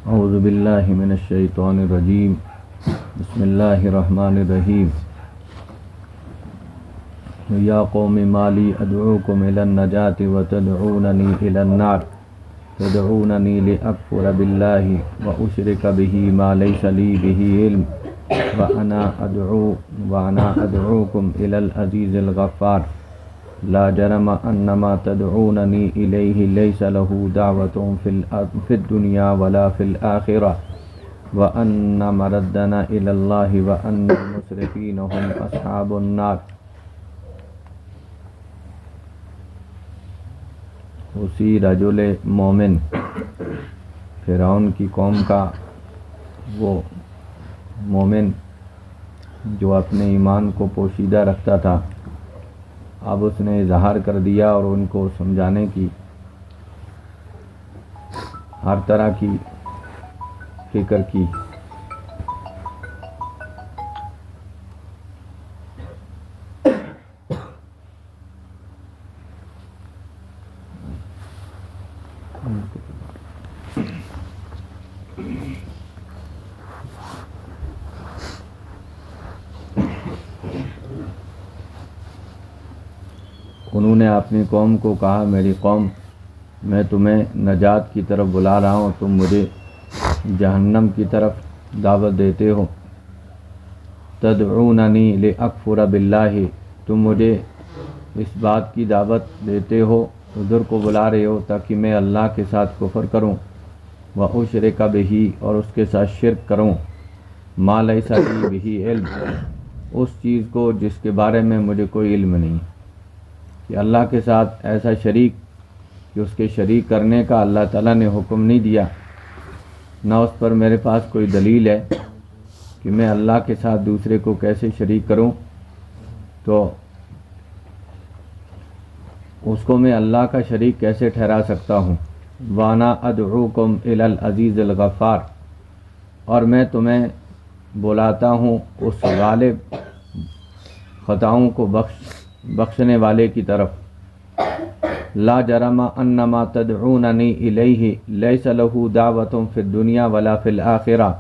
اعوذ باللہ من الشیطان الرجیم بسم اللہ الرحمن الرحیم یا قوم ما لی ادعوکم الی النجاة وتدعوننی الی النار تدعوننی لاکفر باللہ واشرک بہ ما لیس لی بہ علم وانا ادعوکم الی العزیز الغفار لا جرم انما تدعوننی الیہ لیس له دعوة فی الدنیا ولا فی الآخرہ وان مردنا الی اللہ وان المسرفین هم اصحاب النار۔ اسی رجل مومن فرعون کی قوم کا وہ مومن جو اپنے ایمان کو پوشیدہ رکھتا تھا، اب اس نے اظہار کر دیا اور ان کو سمجھانے کی ہر طرح کی فکر کی۔ انہوں نے اپنی قوم کو کہا، میری قوم، میں تمہیں نجات کی طرف بلا رہا ہوں، تم مجھے جہنم کی طرف دعوت دیتے ہو۔ تدعوننی لاکفر باللہ، تم مجھے اس بات کی دعوت دیتے ہو، عذر کو بلا رہے ہو تاکہ میں اللہ کے ساتھ کفر کروں، واشرک بہ، اور اس کے ساتھ شرک کروں، ما لیس لی بہ علم، اس چیز کو جس کے بارے میں مجھے کوئی علم نہیں، کہ اللہ کے ساتھ ایسا شریک کہ اس کے شریک کرنے کا اللہ تعالیٰ نے حکم نہیں دیا، نہ اس پر میرے پاس کوئی دلیل ہے کہ میں اللہ کے ساتھ دوسرے کو کیسے شریک کروں، تو اس کو میں اللہ کا شریک کیسے ٹھہرا سکتا ہوں۔ وانا ادعوکم الی العزیز الغفار، اور میں تمہیں بلاتا ہوں اس غالب خطاؤں کو بخشنے والے کی طرف۔ لا جرم انما تدعوننی الیہ لیس لہ دعوۃ فی الدنیا ولا فی الآخرہ،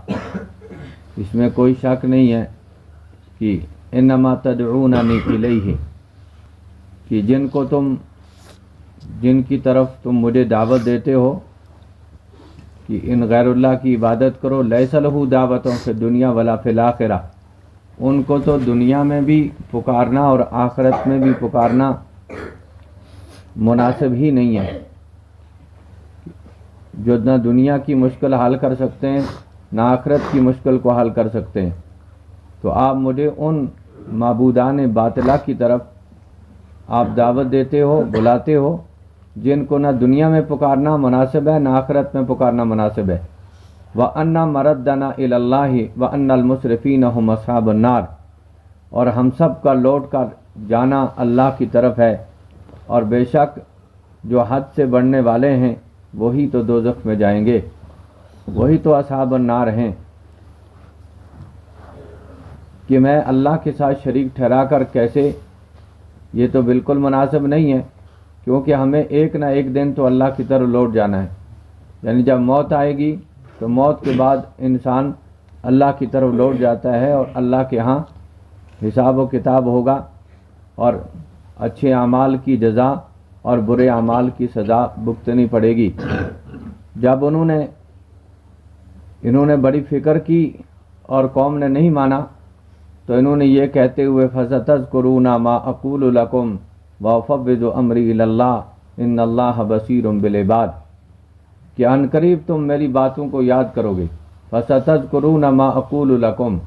اس میں کوئی شک نہیں ہے کہ انما تدعوننی الیہ، کہ جن کی طرف تم مجھے دعوت دیتے ہو کہ ان غیر اللہ کی عبادت کرو، لیس لہ دعوۃ فی الدنیا ولا فی الآخرہ، ان کو تو دنیا میں بھی پکارنا اور آخرت میں بھی پکارنا مناسب ہی نہیں ہے، جو نہ دنیا کی مشکل حل کر سکتے ہیں نہ آخرت کی مشکل کو حل کر سکتے ہیں۔ تو آپ مجھے ان معبودان باطلہ کی طرف آپ دعوت دیتے ہو، بلاتے ہو، جن کو نہ دنیا میں پکارنا مناسب ہے نہ آخرت میں پکارنا مناسب ہے۔ وَأَنَّ مَرَدَّنَا إِلَى اللَّهِ وَأَنَّ الْمُسْرِفِينَ هُمْ أَصْحَابُ النَّارِ، اور ہم سب کا لوٹ کر جانا اللہ کی طرف ہے، اور بے شک جو حد سے بڑھنے والے ہیں وہی تو دوزخ میں جائیں گے، وہی تو اصحاب النار ہیں۔ کہ میں اللہ کے ساتھ شریک ٹھہرا کر کیسے، یہ تو بالکل مناسب نہیں ہے، کیونکہ ہمیں ایک نہ ایک دن تو اللہ کی طرف لوٹ جانا ہے، یعنی جب موت آئے گی تو موت کے بعد انسان اللہ کی طرف لوٹ جاتا ہے، اور اللہ کے ہاں حساب و کتاب ہوگا، اور اچھے اعمال کی جزا اور برے اعمال کی سزا بھگتنی پڑے گی۔ جب انہوں نے بڑی فکر کی اور قوم نے نہیں مانا، تو انہوں نے یہ کہتے ہوئے فَسَتَذْكُرُونَ مَا أَقُولُ لَكُمْ وَأُفَوِّضُ أَمْرِي إِلَى اللَّهِ إِنَّ اللَّهَ بَصِيرٌ بِالْعِبَادِ، کہ ان قریب تم میری باتوں کو یاد کرو گے۔ فَسَتَذْكُرُونَ مَا أَقُولُ لَكُمْ،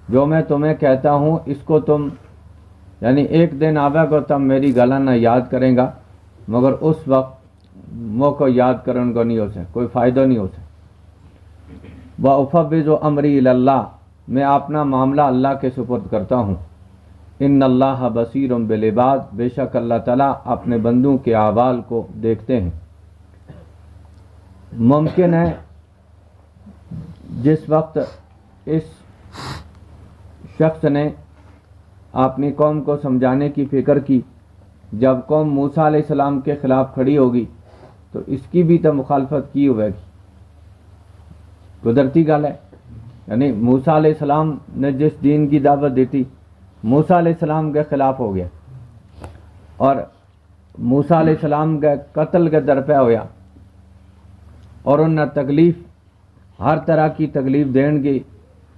جو میں تمہیں کہتا ہوں اس کو تم، یعنی ایک دن آوے گا تم میری گلا نہ یاد کریں گا، مگر اس وقت موقع یاد کرن کو نہیں ہو سکے، کوئی فائدہ نہیں ہو سکے۔ وَأُفَوِّضُ أَمْرِي إِلَى اللَّهِ، میں اپنا معاملہ اللہ کے سپرد کرتا ہوں۔ ان اللہ بصیر بالعباد، بے شک اللہ تعالیٰ اپنے بندوں کے اعمال کو دیکھتے ہیں۔ ممکن ہے جس وقت اس شخص نے اپنی قوم کو سمجھانے کی فکر کی جب قوم موسیٰ علیہ السلام کے خلاف کھڑی ہوگی تو اس کی بھی تو مخالفت کی ہوئے گی، قدرتی گل ہے۔ یعنی موسیٰ علیہ السلام نے جس دین کی دعوت دی تھی موسیٰ علیہ السلام کے خلاف ہو گیا، اور موسیٰ علیہ السلام کے قتل کے درپے ہویا، اور انہوں نے تکلیف، ہر طرح کی تکلیف دین کی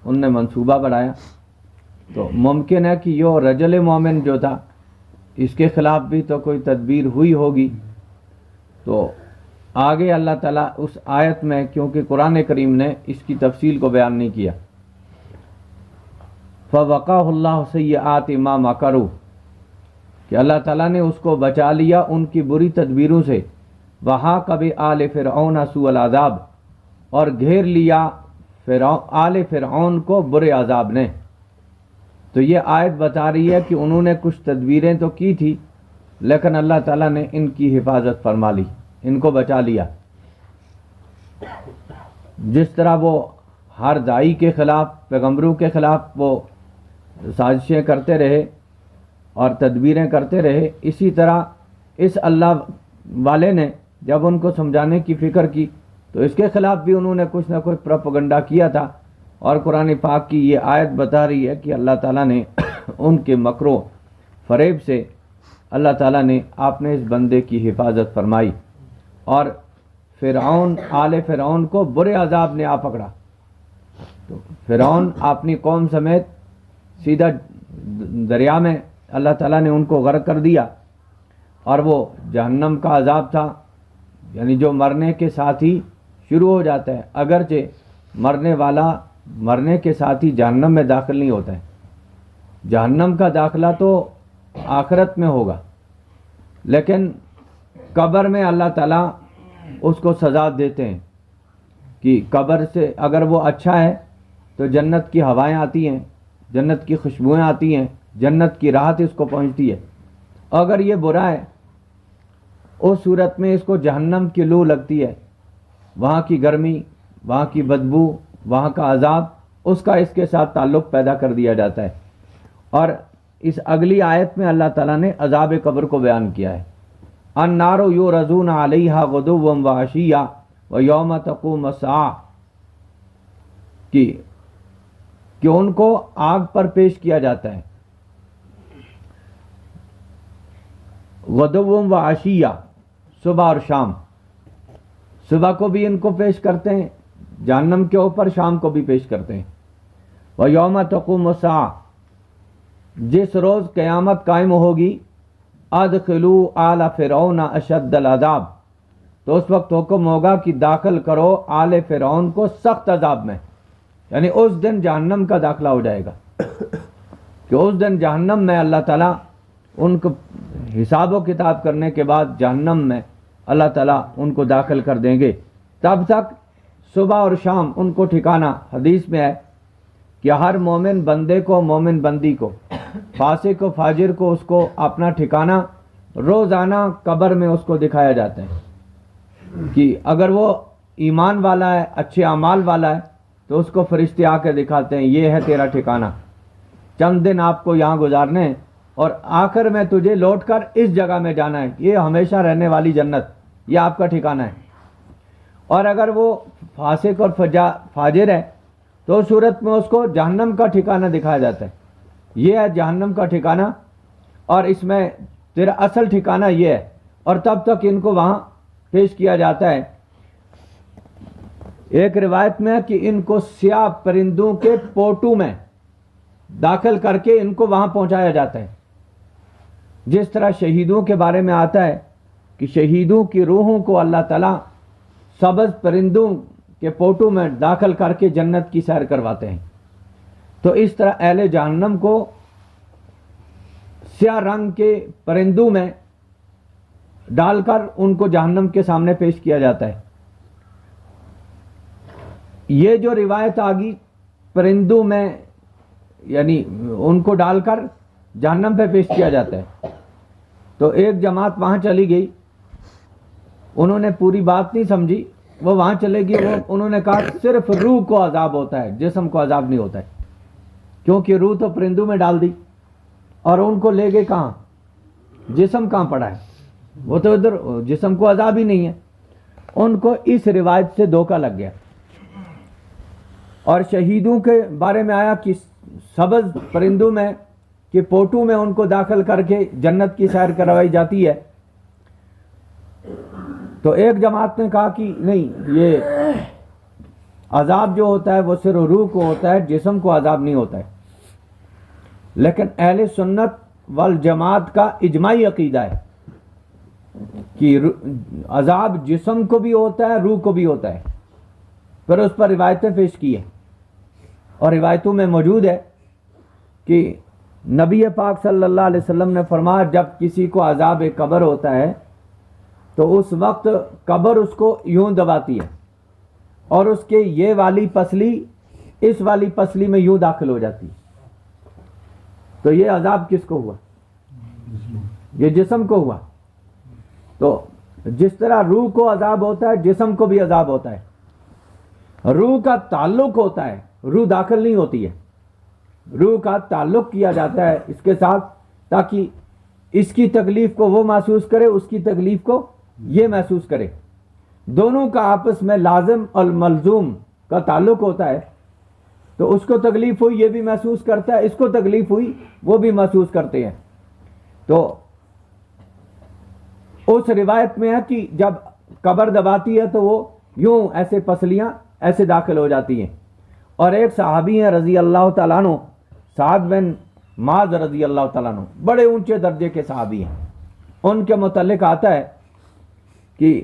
ان نے منصوبہ بنایا، تو ممکن ہے کہ یہ رجل مومن جو تھا اس کے خلاف بھی تو کوئی تدبیر ہوئی ہوگی۔ تو آگے اللہ تعالیٰ اس آیت میں، کیونکہ قرآن کریم نے اس کی تفصیل کو بیان نہیں کیا، فَوَقَاهُ اللَّهُ سَيِّئَاتِ مَا مَكَرُوا، کہ اللہ تعالیٰ نے اس کو بچا لیا ان کی بری تدبیروں سے، وَحَاقَ بِآلِ فِرْعَوْنَ سُوءَ الْعَذَابِ، اور گھیر لیا آل فرعون کو برے عذاب نے۔ تو یہ آیت بتا رہی ہے کہ انہوں نے کچھ تدبیریں تو کی تھی، لیکن اللہ تعالیٰ نے ان کی حفاظت فرما لی، ان کو بچا لیا۔ جس طرح وہ ہر داعی کے خلاف، پیغمبروں کے خلاف وہ سازشیں کرتے رہے اور تدبیریں کرتے رہے، اسی طرح اس اللہ والے نے جب ان کو سمجھانے کی فکر کی تو اس کے خلاف بھی انہوں نے کچھ نہ کچھ پروپیگنڈا کیا تھا، اور قرآن پاک کی یہ آیت بتا رہی ہے کہ اللہ تعالیٰ نے ان کے مکر و فریب سے اللہ تعالیٰ نے اپنے اس بندے کی حفاظت فرمائی، اور فرعون، آل فرعون کو برے عذاب نے آ پکڑا۔ تو فرعون اپنی قوم سمیت سیدھا دریا میں اللہ تعالیٰ نے ان کو غرق کر دیا، اور وہ جہنم کا عذاب تھا، یعنی جو مرنے کے ساتھ ہی شروع ہو جاتا ہے، اگرچہ مرنے والا مرنے کے ساتھ ہی جہنم میں داخل نہیں ہوتا ہے، جہنم کا داخلہ تو آخرت میں ہوگا، لیکن قبر میں اللہ تعالیٰ اس کو سزا دیتے ہیں کہ قبر سے اگر وہ اچھا ہے تو جنت کی ہوائیں آتی ہیں، جنت کی خوشبوئیں آتی ہیں، جنت کی راحت اس کو پہنچتی ہے، اگر یہ برا ہے اس صورت میں اس کو جہنم کی لو لگتی ہے، وہاں کی گرمی، وہاں کی بدبو، وہاں کا عذاب، اس کا اس کے ساتھ تعلق پیدا کر دیا جاتا ہے۔ اور اس اگلی آیت میں اللہ تعالیٰ نے عذاب قبر کو بیان کیا ہے، النار یعرضون علیہا غدوا وعشیا ویوم تقوم الساعہ، کہ ان کو آگ پر پیش کیا جاتا ہے، غدوا وعشیا، صبح اور شام، صبح کو بھی ان کو پیش کرتے ہیں جہنم کے اوپر، شام کو بھی پیش کرتے ہیں۔ وَيَوْمَ تَقُومُ السَّاعَةُ، جس روز قیامت قائم ہوگی، أَدْخِلُوا آلَ فِرْعَوْنَ أَشَدَّ الْعَذَابِ، تو اس وقت حکم ہوگا کہ داخل کرو آل فرعون کو سخت عذاب میں، یعنی اس دن جہنم کا داخلہ ہو جائے گا، کہ اس دن جہنم میں اللہ تعالیٰ ان کو حساب و کتاب کرنے کے بعد جہنم میں اللہ تعالیٰ ان کو داخل کر دیں گے۔ تب تک صبح اور شام ان کو ٹھکانہ، حدیث میں ہے کہ ہر مومن بندے کو، مومن بندی کو، فاسق و فاجر کو، اس کو اپنا ٹھکانہ روزانہ قبر میں اس کو دکھایا جاتا ہے، کہ اگر وہ ایمان والا ہے، اچھے اعمال والا ہے، تو اس کو فرشتے آ کے دکھاتے ہیں یہ ہے تیرا ٹھکانہ، چند دن آپ کو یہاں گزارنے ہیں، اور آخر میں تجھے لوٹ کر اس جگہ میں جانا ہے، یہ ہمیشہ رہنے والی جنت، یہ آپ کا ٹھکانہ ہے۔ اور اگر وہ فاسق اور فاجر ہے تو اس صورت میں اس کو جہنم کا ٹھکانہ دکھایا جاتا ہے، یہ ہے جہنم کا ٹھکانہ، اور اس میں تیرا اصل ٹھکانہ یہ ہے، اور تب تک ان کو وہاں پیش کیا جاتا ہے۔ ایک روایت میں ہے کہ ان کو سیاہ پرندوں کے پوٹوں میں داخل کر کے ان کو وہاں پہنچایا جاتا ہے، جس طرح شہیدوں کے بارے میں آتا ہے کہ شہیدوں کی روحوں کو اللہ تعالیٰ سبز پرندوں کے پوٹوں میں داخل کر کے جنت کی سیر کرواتے ہیں۔ تو اس طرح اہل جہنم کو سیاہ رنگ کے پرندوں میں ڈال کر ان کو جہنم کے سامنے پیش کیا جاتا ہے۔ یہ جو روایت آگی پرندوں میں، یعنی ان کو ڈال کر جہنم پہ پیش کیا جاتا ہے، تو ایک جماعت وہاں چلی گئی، انہوں نے پوری بات نہیں سمجھی، وہ وہاں چلے گی، انہوں نے کہا صرف روح کو عذاب ہوتا ہے، جسم کو عذاب نہیں ہوتا ہے، کیونکہ روح تو پرندوں میں ڈال دی، اور ان کو لے گئے کہاں؟ جسم کہاں پڑا ہے؟ وہ تو ادھر جسم کو عذاب ہی نہیں ہے. ان کو اس روایت سے دھوکہ لگ گیا. اور شہیدوں کے بارے میں آیا کہ سبز پرندوں میں کہ پوٹوں میں ان کو داخل کر کے جنت کی سیر کروائی جاتی ہے. تو ایک جماعت نے کہا کہ نہیں، یہ عذاب جو ہوتا ہے وہ صرف روح کو ہوتا ہے، جسم کو عذاب نہیں ہوتا ہے. لیکن اہل سنت والجماعت کا اجماعی عقیدہ ہے کہ عذاب جسم کو بھی ہوتا ہے، روح کو بھی ہوتا ہے. پھر اس پر روایتیں پیش کی ہیں، اور روایتوں میں موجود ہے کہ نبی پاک صلی اللہ علیہ وسلم نے فرمایا جب کسی کو عذاب قبر ہوتا ہے تو اس وقت قبر اس کو یوں دباتی ہے اور اس کے یہ والی پسلی اس والی پسلی میں یوں داخل ہو جاتی ہے. تو یہ عذاب کس کو ہوا؟ یہ جسم کو ہوا. تو جس طرح روح کو عذاب ہوتا ہے، جسم کو بھی عذاب ہوتا ہے. روح کا تعلق ہوتا ہے، روح داخل نہیں ہوتی ہے. روح کا تعلق کیا جاتا ہے اس کے ساتھ تاکہ اس کی تکلیف کو وہ محسوس کرے، اس کی تکلیف کو یہ محسوس کرے. دونوں کا آپس میں لازم اور ملزوم کا تعلق ہوتا ہے. تو اس کو تکلیف ہوئی یہ بھی محسوس کرتا ہے، اس کو تکلیف ہوئی وہ بھی محسوس کرتے ہیں. تو اس روایت میں ہے کہ جب قبر دباتی ہے تو وہ یوں ایسے پسلیاں ایسے داخل ہو جاتی ہیں. اور ایک صحابی ہیں رضی اللہ تعالیٰ عنہ، سعد بن معاذ رضی اللہ تعالیٰ عنہ، بڑے اونچے درجے کے صحابی ہیں. ان کے متعلق آتا ہے کہ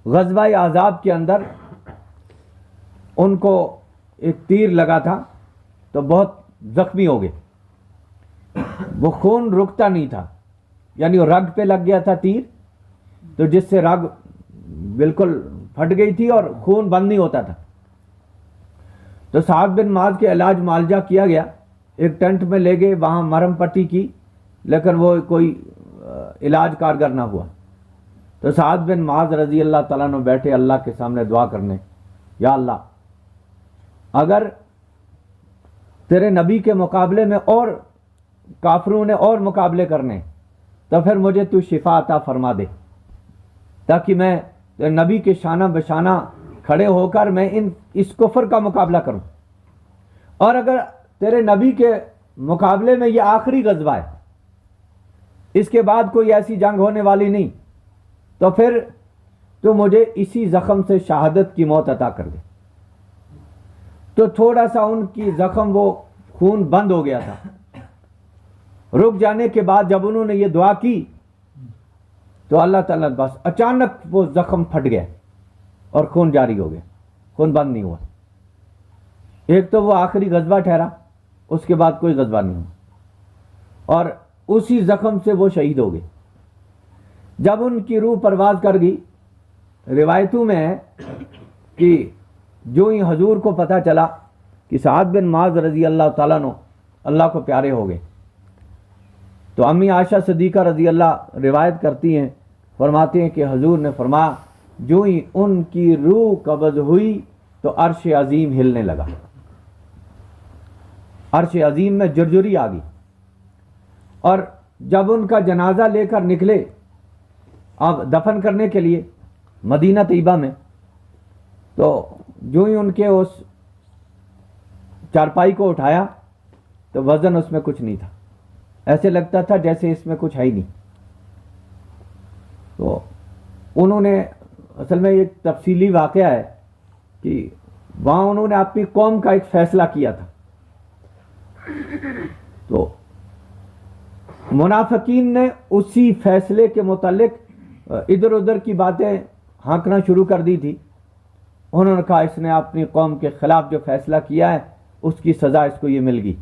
غزوہ احزاب کے اندر ان کو ایک تیر لگا تھا تو بہت زخمی ہو گئے. وہ خون رکتا نہیں تھا، یعنی وہ رگ پہ لگ گیا تھا تیر، تو جس سے رگ بالکل پھٹ گئی تھی اور خون بند نہیں ہوتا تھا. تو سعد بن معاذ کے علاج معالجہ کیا گیا، ایک ٹینٹ میں لے گئے، وہاں مرہم پٹی کی، لیکن وہ کوئی علاج کارگر نہ ہوا. تو سعد بن معاذ رضی اللہ تعالیٰ عنہ بیٹھے اللہ کے سامنے دعا کرنے، یا اللہ اگر تیرے نبی کے مقابلے میں اور کافروں نے اور مقابلے کرنے تو پھر مجھے تو شفا عطا فرما دے تاکہ میں تیرے نبی کے شانہ بشانہ کھڑے ہو کر میں اس کفر کا مقابلہ کروں. اور اگر تیرے نبی کے مقابلے میں یہ آخری غزوہ ہے، اس کے بعد کوئی ایسی جنگ ہونے والی نہیں، تو پھر تو مجھے اسی زخم سے شہادت کی موت عطا کر دے. تو تھوڑا سا ان کی زخم وہ خون بند ہو گیا تھا. رک جانے کے بعد جب انہوں نے یہ دعا کی تو اللہ تعالیٰ بس اچانک وہ زخم پھٹ گیا اور خون جاری ہو گیا، خون بند نہیں ہوا. ایک تو وہ آخری غزوہ ٹھہرا، اس کے بعد کوئی غزوہ نہیں ہوا، اور اسی زخم سے وہ شہید ہو گئے. جب ان کی روح پرواز کر گئی، روایتوں میں ہے کہ جو ہی حضور کو پتہ چلا کہ سعد بن معاذ رضی اللہ تعالیٰ عنہ اللہ کو پیارے ہو گئے، تو امی عائشہ صدیقہ رضی اللہ روایت کرتی ہیں، فرماتے ہیں کہ حضور نے فرمایا جو ہی ان کی روح قبض ہوئی تو عرش عظیم ہلنے لگا. عرش عظیم میں جرجری آ گئی. اور جب ان کا جنازہ لے کر نکلے اب دفن کرنے کے لیے مدینہ طیبہ میں، تو جو ہی ان کے اس چارپائی کو اٹھایا تو وزن اس میں کچھ نہیں تھا، ایسے لگتا تھا جیسے اس میں کچھ ہے ہی نہیں. تو انہوں نے اصل میں ایک تفصیلی واقعہ ہے کہ وہاں انہوں نے اپنی قوم کا ایک فیصلہ کیا تھا. تو منافقین نے اسی فیصلے کے متعلق ادھر ادھر کی باتیں ہانکنا شروع کر دی تھی. انہوں نے کہا اس نے اپنی قوم کے خلاف جو فیصلہ کیا ہے اس کی سزا اس کو یہ مل گئی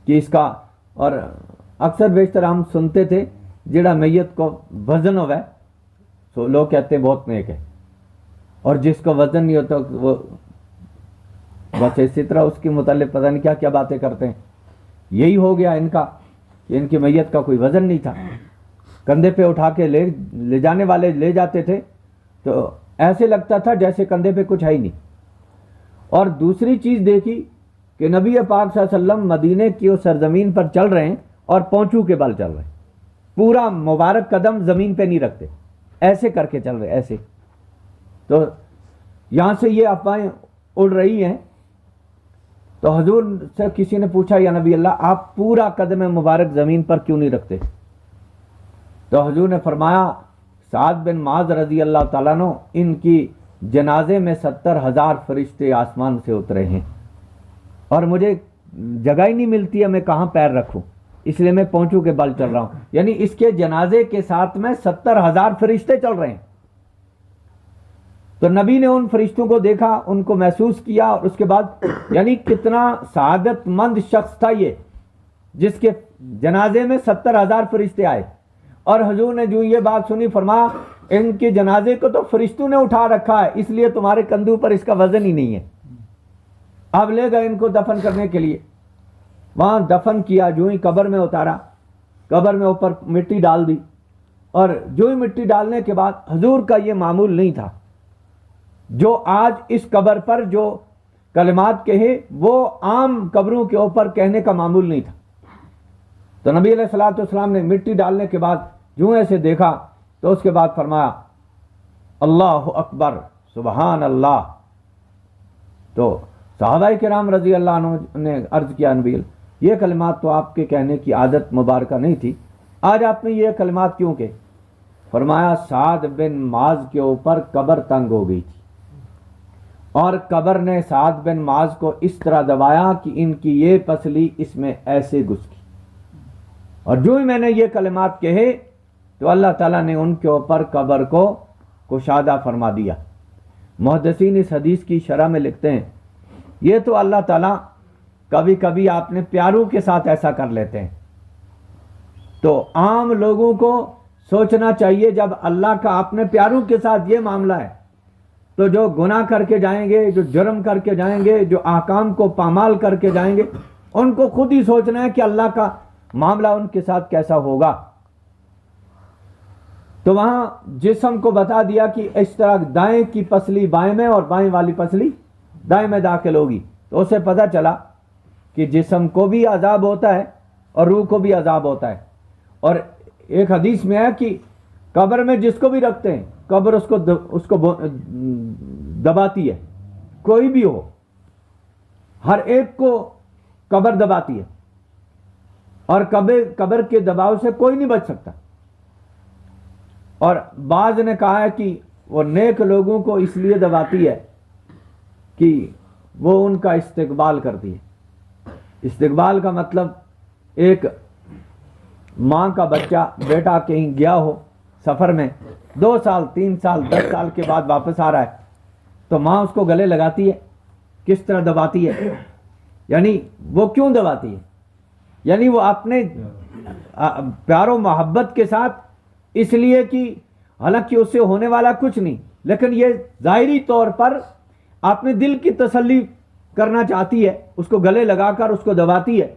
کہ اس کا. اور اکثر بیشتر ہم سنتے تھے جڑا میت کو وزن ہوا ہے تو لوگ کہتے ہیں بہت نیک ہے، اور جس کو وزن نہیں ہوتا وہ بس اسی طرح اس کے متعلق پتہ نہیں کیا کیا باتیں کرتے ہیں. یہی ہو گیا ان کا کہ ان کی میت کا کوئی وزن نہیں تھا، کندھے پہ اٹھا کے لے جانے والے لے جاتے تھے تو ایسے لگتا تھا جیسے کندھے پہ کچھ ہے ہی نہیں. اور دوسری چیز دیکھی کہ نبی پاک صلی اللہ علیہ وسلم مدینے کی اس سرزمین پر چل رہے ہیں اور پونچو کے بل چل رہے ہیں، پورا مبارک قدم زمین پہ نہیں رکھتے، ایسے کر کے چل رہے ایسے. تو یہاں سے یہ افواہیں اڑ رہی ہیں. تو حضور سے کسی نے پوچھا یا نبی اللہ آپ پورا قدم مبارک زمین پر کیوں نہیں رکھتے؟ تو حضور نے فرمایا سعد بن معاذ رضی اللہ تعالیٰ عنہ ان کی جنازے میں 70,000 فرشتے آسمان سے اترے ہیں اور مجھے جگہ ہی نہیں ملتی ہے میں کہاں پیر رکھوں، اس لیے میں پہنچوں کے بل چل رہا ہوں. یعنی اس کے جنازے کے ساتھ میں 70,000 فرشتے چل رہے ہیں. تو نبی نے ان فرشتوں کو دیکھا، ان کو محسوس کیا، اور اس کے بعد یعنی کتنا سعادت مند شخص تھا یہ جس کے جنازے میں 70,000 فرشتے آئے. اور حضور نے جو یہ بات سنی فرمایا ان کے جنازے کو تو فرشتوں نے اٹھا رکھا ہے، اس لیے تمہارے کندھوں پر اس کا وزن ہی نہیں ہے. اب لے گئے ان کو دفن کرنے کے لیے، وہاں دفن کیا، جو ہی قبر میں اتارا، قبر میں اوپر مٹی ڈال دی. اور جو ہی مٹی ڈالنے کے بعد حضور کا یہ معمول نہیں تھا، جو آج اس قبر پر جو کلمات کہے وہ عام قبروں کے اوپر کہنے کا معمول نہیں تھا. تو نبی علیہ الصلوۃ والسلام نے مٹی ڈالنے کے بعد جو ایسے دیکھا تو اس کے بعد فرمایا اللہ اکبر سبحان اللہ. تو صحابہ کرام رضی اللہ عنہ نے عرض کیا نبی یہ کلمات تو آپ کے کہنے کی عادت مبارکہ نہیں تھی، آج آپ نے یہ کلمات کیوں کہ؟ فرمایا سعد بن معاذ کے اوپر قبر تنگ ہو گئی تھی اور قبر نے سعد بن معاذ کو اس طرح دبایا کہ ان کی یہ پسلی اس میں ایسے گھس گئی. اور جو ہی میں نے یہ کلمات کہے تو اللہ تعالیٰ نے ان کے اوپر قبر کو کشادہ فرما دیا. محدثین اس حدیث کی شرح میں لکھتے ہیں یہ تو اللہ تعالیٰ کبھی کبھی آپ نے پیاروں کے ساتھ ایسا کر لیتے ہیں. تو عام لوگوں کو سوچنا چاہیے جب اللہ کا اپنے پیاروں کے ساتھ یہ معاملہ ہے تو جو گناہ کر کے جائیں گے، جو جرم کر کے جائیں گے، جو احکام کو پامال کر کے جائیں گے، ان کو خود ہی سوچنا ہے کہ اللہ کا معاملہ ان کے ساتھ کیسا ہوگا. تو وہاں جسم کو بتا دیا کہ اس طرح دائیں کی پسلی بائیں میں اور بائیں والی پسلی دائیں میں داخل ہوگی. تو اسے پتہ چلا کہ جسم کو بھی عذاب ہوتا ہے اور روح کو بھی عذاب ہوتا ہے. اور ایک حدیث میں ہے کہ قبر میں جس کو بھی رکھتے ہیں قبر اس کو دباتی ہے، کوئی بھی ہو، ہر ایک کو قبر دباتی ہے اور قبر کے دباؤ سے کوئی نہیں بچ سکتا. اور بعض نے کہا ہے کہ وہ نیک لوگوں کو اس لیے دباتی ہے کہ وہ ان کا استقبال کرتی ہے. استقبال کا مطلب ایک ماں کا بچہ بیٹا کہیں گیا ہو سفر میں 2 سال 3 سال 10 سال کے بعد واپس آ رہا ہے تو ماں اس کو گلے لگاتی ہے. کس طرح دباتی ہے؟ یعنی وہ کیوں دباتی ہے؟ یعنی وہ اپنے پیار و محبت کے ساتھ، اس لیے کہ حالانکہ اس سے ہونے والا کچھ نہیں، لیکن یہ ظاہری طور پر اپنے دل کی تسلی کرنا چاہتی ہے، اس کو گلے لگا کر اس کو دباتی ہے.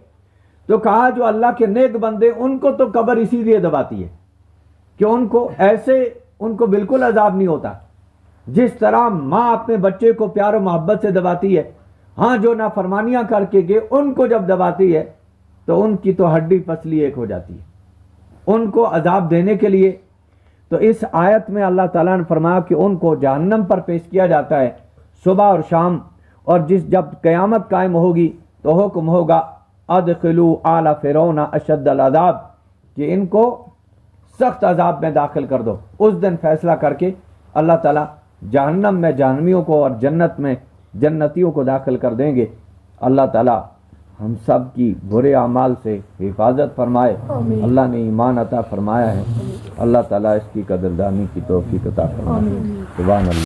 تو کہا جو اللہ کے نیک بندے ان کو تو قبر اسی لیے دباتی ہے کہ ان کو بالکل عذاب نہیں ہوتا. جس طرح ماں اپنے بچے کو پیار و محبت سے دباتی ہے، ہاں جو نافرمانیاں کر کے گئے ان کو جب دباتی ہے تو ان کی تو ہڈی پسلی ایک ہو جاتی ہے ان کو عذاب دینے کے لیے. تو اس آیت میں اللہ تعالیٰ نے فرمایا کہ ان کو جہنم پر پیش کیا جاتا ہے صبح اور شام، اور جب قیامت قائم ہوگی تو حکم ہوگا ادخلوا آل فرعون اشد العذاب، کہ ان کو سخت عذاب میں داخل کر دو. اس دن فیصلہ کر کے اللہ تعالیٰ جہنم میں جہنمیوں کو اور جنت میں جنتیوں کو داخل کر دیں گے. اللہ تعالیٰ ہم سب کی برے اعمال سے حفاظت فرمائے. اللہ نے ایمان عطا فرمایا ہے، اللہ تعالیٰ اس کی قدردانی کی توفیق عطا فرمائے. سبحان اللہ.